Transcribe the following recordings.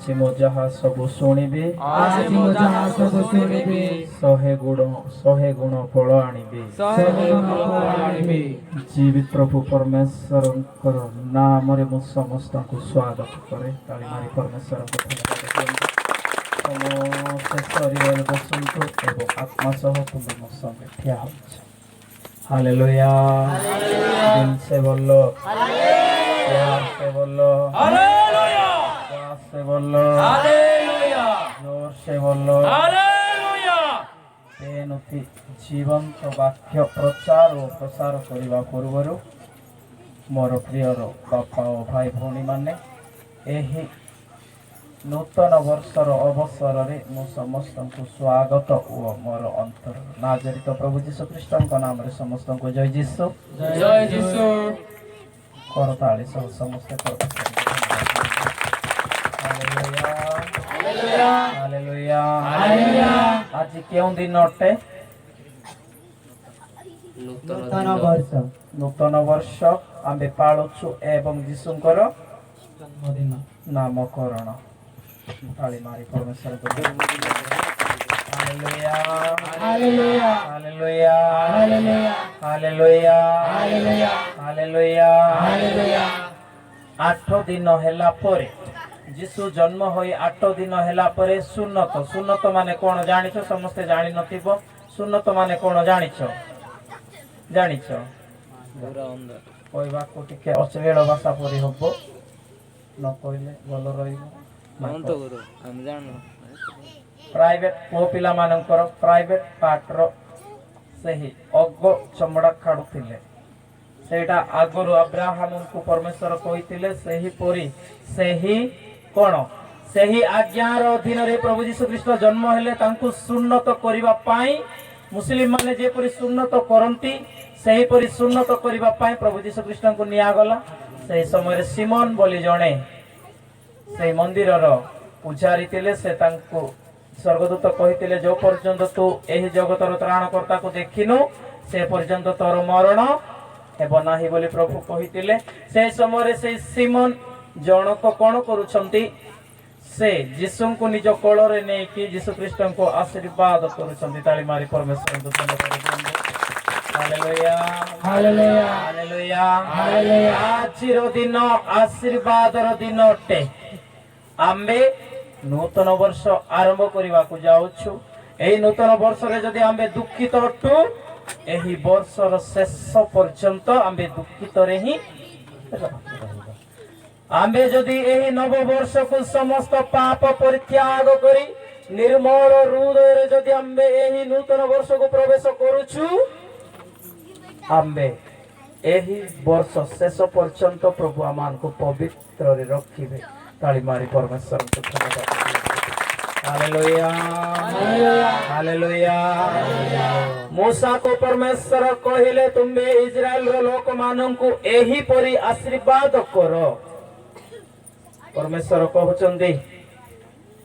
आज मो जहा सब शुणिबे आज मो जहा सब शुणिबे 100 गुण फल आनिबे जीवित प्रभु परमेश्वर नाम रे मु समस्त को स्वागत करे ताली मारी परमेश्वर को धन्यवाद समस्त शरीर बसंतु एवं आत्मा सह तुम्हें मो संगे ठिया हो हालेलुया दिल से बोलो प्यार से बोलो हालेलुया प्यार से बोलो हालेलुया जोर से बोलो हालेलुया तेनुति जीवंत वाक्य प्रचार और प्रसार करने पूर्वर मोर प्रियर बापा और भाई भौणी माने एही नूतन वर्षर अवसर रे मु समस्त को स्वागत और मोर अंतर नाजरित प्रभु जीशु ख्रीष्ट नाम रे समस्त को जय जीशु जय जीशु करताली सब समस्त हालेलुया हालेलुया हालेलुया आज केउं दिन अटे नूतन वर्ष आम्बे पाळुछु एवं जीशुंकर जन्मदिन नामकरण ताली मारी परमेश्वर को hallelujah hallelujah hallelujah hallelujah hallelujah hallelujah hallelujah hallelujah 8 दिन हैला परे जीशु जन्म होई 8 दिन हैला परे सुन्नत माने कोन जानिछो समस्त जानि नथिबो सुन्नत माने कोन जानिछो पूरा अंदर कहबा को टिके अचवेळ भाषा परि हबो न कहले भलो रहिबो प्राइवेट पो पिला मानकर प्राइवेट पार्टर सही अग चमड़ा काढुथिले सेटा आगरु अब्राहम को परमेश्वर कहिथिले सही परि सही कोन सही आज्ञार अधीन रे प्रभु यीशु ख्रीष्ट जन्म हेले तांकु सुन्नत करिबा पाई मुस्लिम माने जे परि सुन्नत करंती सही परि सुन्नत करिबा पाई प्रभु यीशु ख्रीष्ट को निया गला सही समय सिमोन बोली जणे से मंदिर पूजारी थिले से तांको स्वर्गदूत कहिथिले जो पर्यंत तू एही जगतर त्राणकर्ता को देखिनु से पर्यंत तोर मरण हेबो नाही बोली प्रभु कहिथिले से समय से सिमोन जनक कोन करूछंती से यीशु को निज कोଳରେ नेकी यीशु ख्रीष्ट को आशीर्वाद करूछंती ताली मारी परमेश्वर को धन्यवाद हालेलुया हालेलुया हालेलुया हालेलुया आजिर दिन आशीर्वादर दिन अटे आम्बे नूतन वर्ष आरंभ करने को जाउछु एही नूतन वर्ष रे जदि आम्बे दुखित अटु एही वर्षर शेष पर्यंत आम्बे दुखित रे ही आम्बे जदि एही नव वर्ष को समस्त पाप परित्याग करी निर्मल हृदय रे जदि आम्बे एही नूतन वर्ष को प्रवेश करूछु आम्बे एही वर्ष शेष पर्यंत प्रभु आमान को पवित्र रे रखिबे ताली मारी परमेश्वर को धन्यवाद हालेलुया हालेलुया मूसा को परमेश्वर कहिले तुम्बे इस्राएल रो लोक माननकु एही परि आशीर्वाद करो परमेश्वर कहउचंदी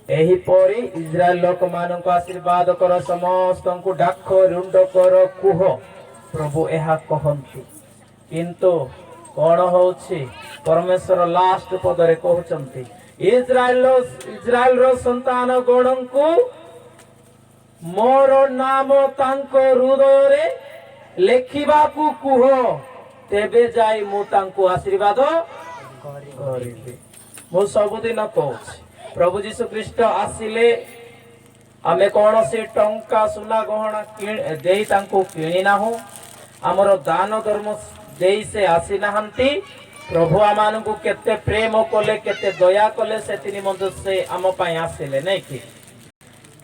एही परि इस्राएल लोक माननकु आशीर्वाद करो समस्तंकु डाक रुंड करो कुह प्रभु एहा कहंती किंतु कौन होछि परमेश्वर लास्ट पदरे कहउचंती इस्राएल रो संतान गणंकु मोर नाम तांको हृदय रे लेखिबाकू कुह तेबे जाई मु तांको आशीर्वाद करिबे मु सबुदिन कहउछि प्रभु यीशु ख्रीष्ट आसिले आमे कौन से टंका सुना गहना देई तांको किणी नाहु हमर दान धर्म देई से आसी नाहंती प्रभु आमान को केते प्रेम कले केते दया कले से तिनी मध्य से आम पाई आसिले नहीं कि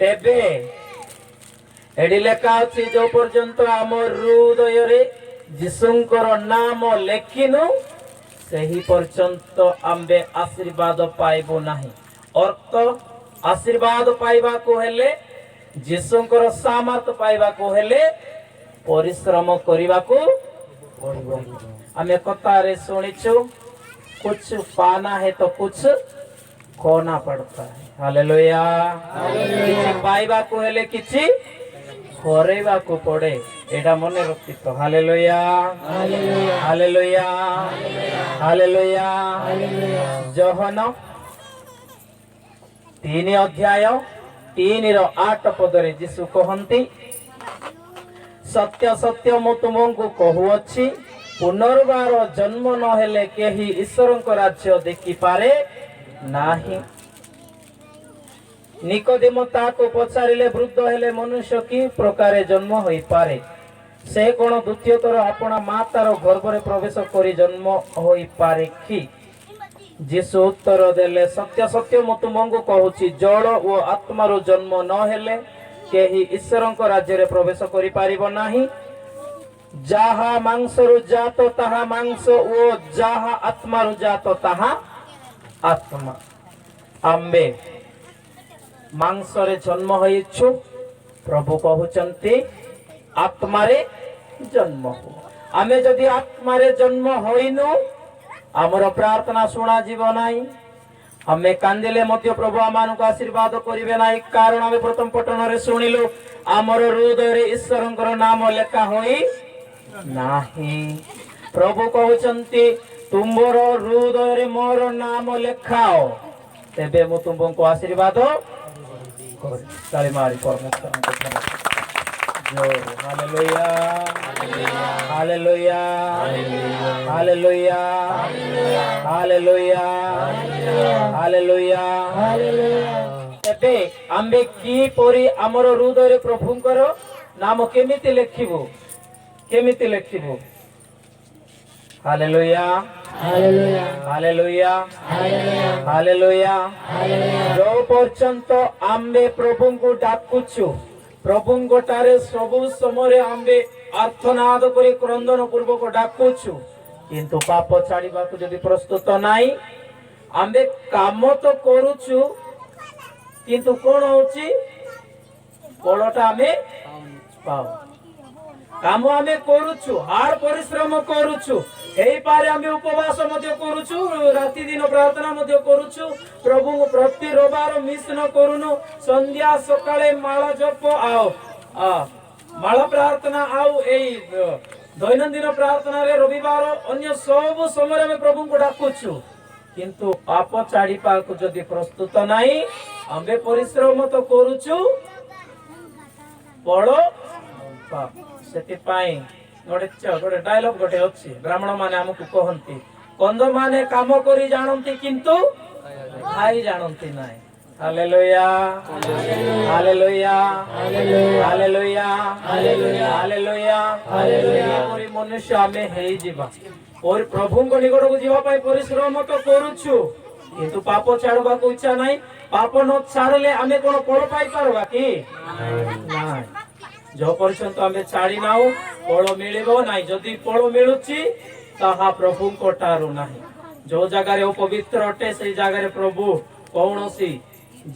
तेबे एडी लेखा अछि जो पर्यंत आम हृदय रे यीशुंकर नाम लेखिनु सेही पर्यंत आम्बे आशीर्वाद पाइबो नाही अर्थ आशीर्वाद पाइबा को हेले यीशुंकर सामर्थ पाइबा को हेले परिश्रम करिबा को हमें कतारे सुनिछु कुछ पाना है तो कुछ खोना पड़ता है हालेलुया हालेलुया पाइबा को हेले किछि खोरेबा को पड़े एटा मने रखि तो hallelujah hallelujah hallelujah hallelujah hallelujah Johan 3 ଅଧ୍ୟାୟ 3:8 ପଦରେ ଯୀଶୁ କହନ୍ତି, ସତ୍ୟ ସତ୍ୟ ମୁଁ ତୁମକୁ କହୁଅଛି, ପୁନର୍ବାର ଜନ୍ମ ନହେଲେ କେହି ଈଶ୍ୱରଙ୍କ ରାଜ୍ୟ ଦେଖିପାରେ ନାହିଁ। ନିକୋଦେମ ତାକୁ ପଚାରିଲେ, ବୃଦ୍ଧ ହେଲେ ମନୁଷ୍ୟ କି ପ୍ରକାରେ ଜନ୍ମ ହୋଇପାରେ? ସେ କଣ ଦ୍ୱିତୀୟ ଥର ଆପଣା ମାତାର ଗର୍ଭରେ ପ୍ରବେଶ କରି ଜନ୍ମ ହୋଇପାରେ କି? ଯୀଶୁ ଉତ୍ତର ଦେଲେ, ସତ୍ୟ ସତ୍ୟ ମୁଁ ତୁମକୁ କହୁଛି, ଜଳ ଓ ଆତ୍ମାରୁ ଜନ୍ମ ନହେଲେ କେହି ଈଶ୍ୱରଙ୍କ ରାଜ୍ୟରେ ପ୍ରବେଶ କରିପାରିବ ନାହିଁ। ଯାହା ମାଂସରୁ ଜାତ ତାହା ମାଂସ ଓ ଯାହା ଆତ୍ମାରୁ ଜାତ ତାହା ଆତ୍ମା। ଆମ୍ଭେ ମାଂସରେ ଜନ୍ମ ହୋଇଛୁ, ପ୍ରଭୁ କହୁଛନ୍ତି ଆତ୍ମାରେ ଜନ୍ମ ହଉ। ଆମେ ଯଦି ଆତ୍ମାରେ ଜନ୍ମ ହୋଇନୁ, ଆମର ପ୍ରାର୍ଥନା ଶୁଣାଯିବ ନାହିଁ। ଆମେ କାନ୍ଦିଲେ ମଧ୍ୟ ପ୍ରଭୁ ଆମମାନଙ୍କୁ ଆଶୀର୍ବାଦ କରିବେ ନାହିଁ, କାରଣ ଆମେ ପ୍ରଥମ ପଠନରେ ଶୁଣିଲୁ ଆମର ହୃଦୟରେ ଈଶ୍ୱରଙ୍କର ନାମ ଲେଖା ହୋଇ ନାହିଁ। ପ୍ରଭୁ କହୁଛନ୍ତି ତୁମର ହୃଦୟରେ ମୋର ନାମ ଲେଖାଅ, ତେବେ ମୁଁ ତୁମକୁ ଆଶୀର୍ବାଦ କରିବି। ତାଳି ମାରି ପରମେଶ୍ୱରଙ୍କୁ ଧନ୍ୟବାଦ। Hallelujah hallelujah hallelujah hallelujah hallelujah. ଏବେ ଆମ୍ଭେ କିପରି ଆମର ହୃଦୟରେ ପ୍ରଭୁଙ୍କର ନାମ କେମିତି ଲେଖିବୁ? କେମିତି ଲେଖିବୁ? Hallelujah hallelujah hallelujah. ଯୋଉ ପର୍ଯ୍ୟନ୍ତ ଆମ୍ଭେ ପ୍ରଭୁଙ୍କୁ ଡାକୁଛୁ, ପ୍ରଭୁଙ୍କ ଠାରେ ସବୁ ସମୟରେ ଆମ୍ଭେ ଆର୍ତ୍ତନାଦ କରି କ୍ରନ୍ଦନ ପୂର୍ବକ ଡାକୁଛୁ, କିନ୍ତୁ ପାପ ଛାଡ଼ିବାକୁ ଯଦି ପ୍ରସ୍ତୁତ ନାହିଁ, ଆମ୍ଭେ କାମ ତ କରୁଛୁ, କିନ୍ତୁ କଣ ହଉଛି? ଫଳଟା ଆମେ ପାଉ। କାମ ଆମେ କରୁଛୁ, ହାର୍ଡ ପରିଶ୍ରମ କରୁଛୁ, ହେଇପାରେ ଆମେ ଉପବାସ ମଧ୍ୟ କରୁଛୁ, ରାତି ଦିନ ପ୍ରାର୍ଥନା ମଧ୍ୟ କରୁଛୁ, ପ୍ରଭୁଙ୍କୁ ପ୍ରତି ରବିବାର ମିସ୍ ନ କରୁନୁ, ସନ୍ଧ୍ୟା ସକାଳେ ମାଳ ଜପ ଆଉ ମାଳ ପ୍ରାର୍ଥନା ଆଉ ଏଇ ଦୈନନ୍ଦିନ ପ୍ରାର୍ଥନାରେ ରବିବାର ଅନ୍ୟ ସବୁ ସମୟରେ ଆମେ ପ୍ରଭୁଙ୍କୁ ଡାକୁଛୁ, କିନ୍ତୁ ପାପ ଛାଡ଼ିବାକୁ ଯଦି ପ୍ରସ୍ତୁତ ନାହିଁ, ଆମେ ପରିଶ୍ରମ ତ କରୁଛୁ, ଫଳ ପାପ। ସେଥିପାଇଁ ଗୋଟେ ଡାଇଲଗ ଗୋଟେ ଅଛି, ବ୍ରାହ୍ମଣ ମାନେ ଆମକୁ କହନ୍ତି, କନ୍ଧ ମାନେ କାମ କରି ଜାଣନ୍ତି କିନ୍ତୁ ଖାଇ ଜାଣନ୍ତି ନାହିଁ। Hallelujah hallelujah hallelujah hallelujah hallelujah. ପରି ମନୁଷ୍ୟ ଆମେ ହେଇଯିବା, ପ୍ରଭୁଙ୍କ ନିକଟକୁ ଯିବା ପାଇଁ ପରିଶ୍ରମ ତ କରୁଛୁ, କିନ୍ତୁ ପାପ ଛାଡିବାକୁ ଇଚ୍ଛା ନାହିଁ। ପାପ ନ ଛାଡ଼ିଲେ ଆମେ କଣ ଫଳ ପାଇପାରିବା କି? ନାହିଁ। जो पर्यंत आमे छाड़ी नाउ फल मिलिबो नाही। जदि फल मिलुची ताहा प्रभु को ठारू नाही। जो जगह अपवित्र अटे से जगह प्रभु कौनसी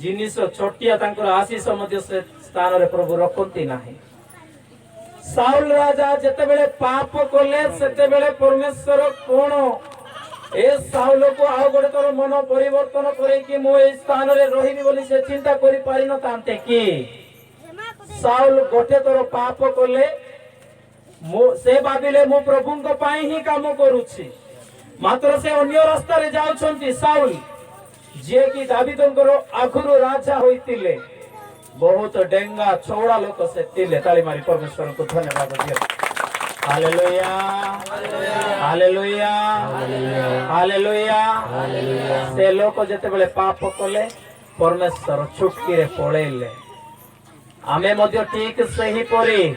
जिनिस छोटिया तांकर आशीष मध्य से स्थान रे प्रभु रखती नाही। साउल राजा जेते बेले पाप कले सेते बेले परमेश्वर कोन ए साउल को आउ गोटे तोर मन परिवर्तन करे कि मो ए स्थान रे रहिबी बोली से चिंता करि पारि न तांते कि साउल गोटे तोर पाप कले से भाविले मो प्रभु ही काम करुछि, मात्र से अन्य रास्ता रे जाउछंती। साउल जे कि दावीदंकर आगुरु राजा होइतिले, बहुत डेंगा चौड़ा लोक से तिले। ताली मारी परमेश्वर को धन्यवाद दियो। Hallelujah hallelujah hallelujah. से लोक जते बेले पाप कले परमेश्वर छुटकी रे पळेले। आमे मध्य ठीक सही परी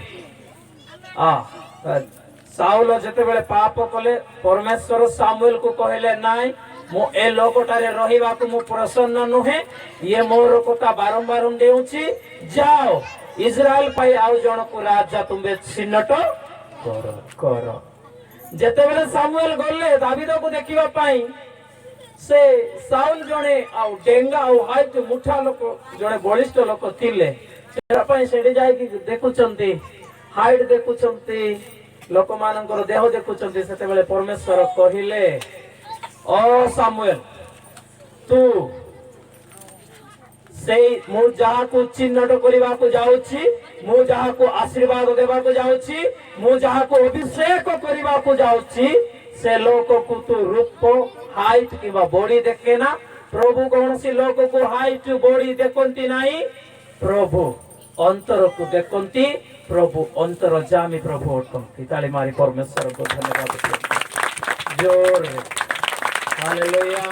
साउल जते बेले पाप कले परमेश्वर सामुएल को कहले नाई मु ए लोकटारे रहिबा को मु प्रसन्न नुहे, ये मोर कथा बारंबार देउछि, जाओ इस्राएल पाई आउ जण को राजा तुमे चिन्हट करो। जते बेले सामुएल गले दावीद को देखिबा पाई, से साउल जणे आउ डेंगा आउ हाइट मुठा लोक जणे बलिष्ठ लोक थिले। देखुंती हाइट देखुंती लोक मान देह देखुंती। से परमेश्वर कहले ओ सामुएल तू से मु जहा को चिन्हट करने को जाऊँगी, मु जहा को आशीर्वाद देवा को जाऊँगी, मु जहा को अभिषेक करने को जाऊँगी, से लोक को तू रूप हाइट कि बॉडी देखे ना, प्रभु कौन सी लोक को हाइट बॉडी देखती नहीं, प्रभु अंतर को देखती, प्रभु अंतर जामी प्रभु अटंती। ताली मारी परमेश्वर को धन्यवाद दियो। जोर hallelujah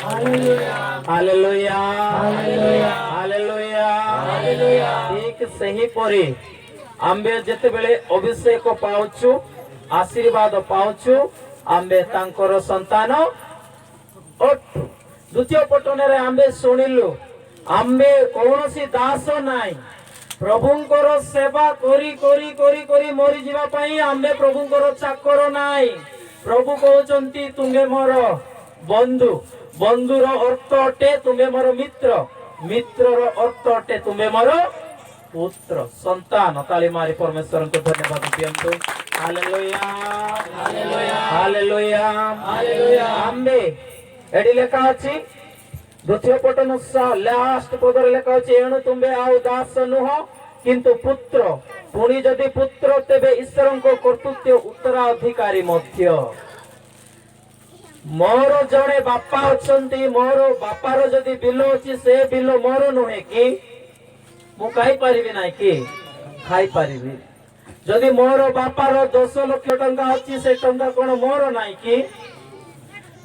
hallelujah hallelujah hallelujah hallelujah hallelujah. ठीक सही परी आम्बे जेतेबेले अभिषेक पाउछु, आशीर्वाद पाउछु, आम्बे तांकर संतान अटु। द्वितीय पटने आम्बे शुणिलु आम्बे कौनसी दास नाई, प्रभुंकर सेवा करी करी करी करी मरी जीवा पाई आम्बे प्रभुंकर चाकर नाई। प्रभु कहउचंती तुमे मोर बंधु, बंधुर अर्थ अटे तुमे मोर मित्र, मित्रर अर्थ अटे तुमे मोर पुत्र संतान। ताली मारी परमेश्वर को धन्यवाद दियंतु। Hallelujah hallelujah hallelujah hallelujah. आम्बे एडी लेखा अछि द्वितीय पटन लास्ट पदर लेखा अछि एणु तुमे आउ दास नुह किंतु पुत्र, पुणी जदि पुत्र तेबे ईश्वर को कर्तृत्व उत्तराधिकारी मध्य। मोर जड़े बापा अछंती, मोर बापार जदि बिल अछि से बिल मोर नुहे कि मु खाई परिबि नाही कि खाई परिबि। जदि मोर बापार 10 लाख टंका अछि से टंका कोन मोर नाही कि।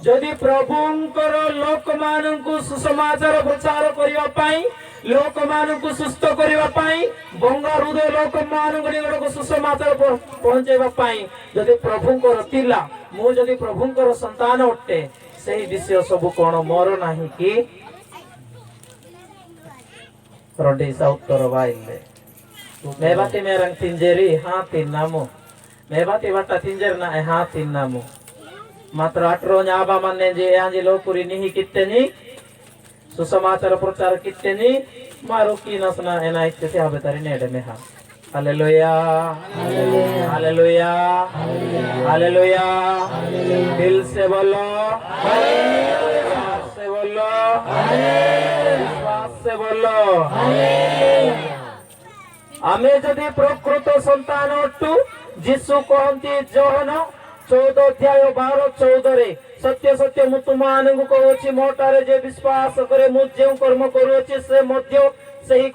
जदि प्रभुंकर लोक माननकु सुसमाचार प्रचार करिवा पाई, लोक माननकु सुस्थ करिवा पाई, बंगा हृदय लोक माननकु निकटको सुसमाचार पहुंचेवा पाई जदि प्रभुंकर तिला, मु जदि प्रभुंकर संतान अटे सेही विषय सब कोन मोर नाही कि। रंडीसा उत्तर वाइले मेबाती मेरंग तिंजेरी हाँ तीन नामो, मेबाती वाटा तिंजर ना हाँ तीन नामो। मात्र 8 न्याबा माने जे यांजी लोकुरी निही कित्तेनी सुसमाचार प्रचार कित्तेनी मारो की नसना एना इत्ते से हबेतारी नेडे में हाँ। Hallelujah hallelujah hallelujah. दिल से बोलो हालेलुया, से बोलो विश्वास से बोलो। आमे जदि प्रकृत संतान अटु, जीसु कहंती जोहन 14 अध्याय 12-14 रे सत्य सत्य मु तुमानंकु कहूछि मोटारे जे विश्वास करे मु जे कर्म करूछि से मध्य सही